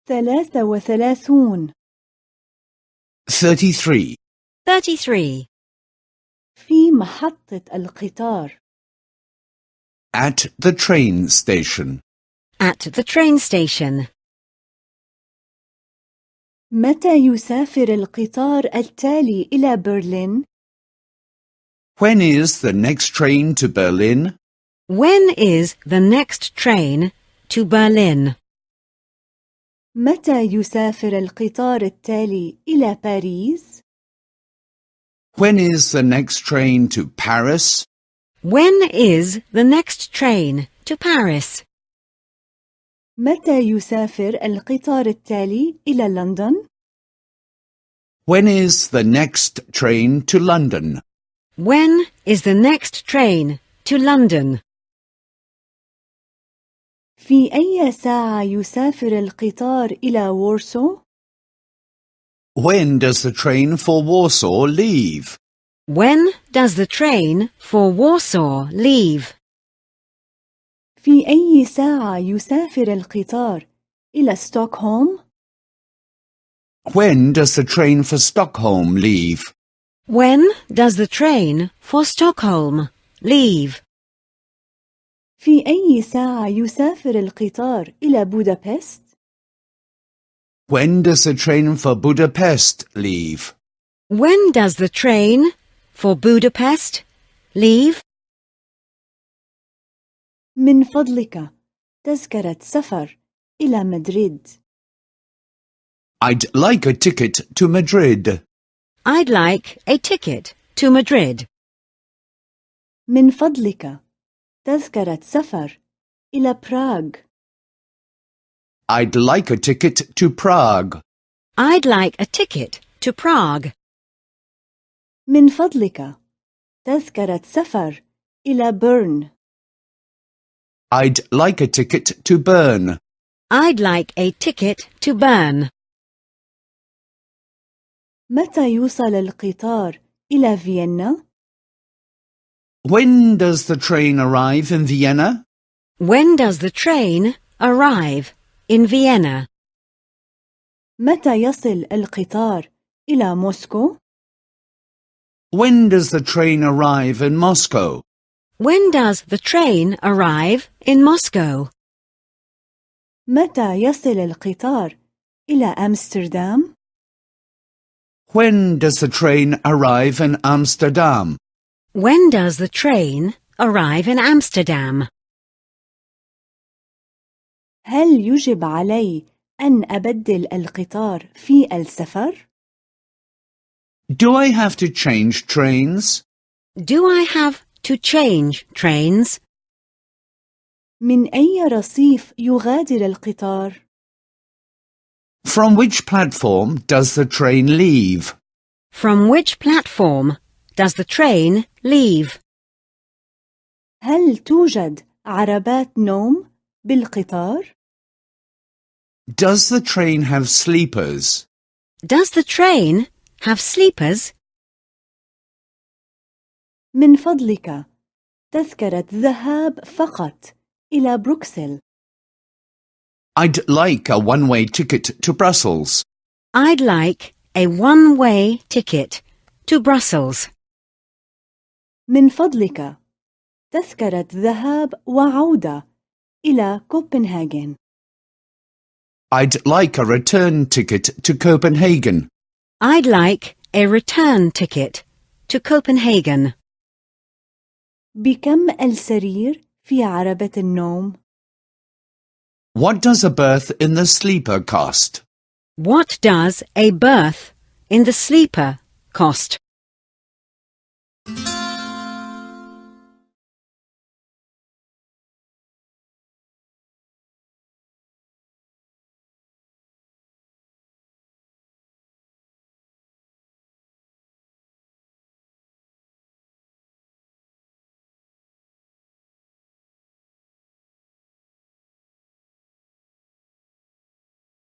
33 33. 33. في محطة القطار. At the train station. At the train station. متى يسافر القطار التالي إلى برلين؟ When is the next train to Berlin? When is the next train to Berlin? متى يسافر القطار التالي إلى باريس؟ When is the next train to Paris? When is the next train to Paris? متى يسافر القطار التالي إلى لندن؟ When is the next train to London? When is the next train to London? في أي ساعة يسافر القطار إلى وورسو؟ When does the train for Warsaw leave? When does the train for Warsaw leave? في أي ساعة يسافر القطار إلى ستوكهولم؟ When does the train for Stockholm leave? When does the train for Stockholm leave? في أي ساعة يسافر القطار إلى بودابست؟ When does the train for Budapest leave? When does the train for Budapest leave? من فضلك تذكرة سفر إلى مدريد. I'd like a ticket to Madrid. I'd like a ticket to Madrid. من فضلك تذكرة سفر إلى براغ. I'd like a ticket to Prague. I'd like a ticket to Prague. من فضلك تذكرة سفر إلى بيرن. I'd like a ticket to Bern. I'd like a ticket to Bern. متى يوصل القطار إلى فيينا؟ When does the train arrive in Vienna? When does the train arrive in Vienna? متى يصل القطار إلى موسكو؟ When does the train arrive in Moscow? When does the train arrive in Moscow? متى يصل القطار إلى أمستردام؟ When does the train arrive in Amsterdam? When does the train arrive in Amsterdam? هل يجب علي أن أبدل القطار في السفر؟ Do I have to change trains? Do I have to change trains? من أي رصيف يغادر القطار؟ From which platform does the train leave? From which platform does the train leave? هل توجد عربات نوم بالقطار؟ Does the train have sleepers? Does the train have sleepers? من فضلك تذكرة ذهاب فقط إلى بروكسل. I'd like a one-way ticket to Brussels. I'd like a one-way ticket to Brussels. من فضلك تذكرة ذهاب وعودة إلى كوبنهاجن. I'd like a return ticket to Copenhagen. I'd like a return ticket to Copenhagen. بكم السرير في عربة النوم؟ What does a berth in the sleeper cost? What does a berth in the sleeper cost?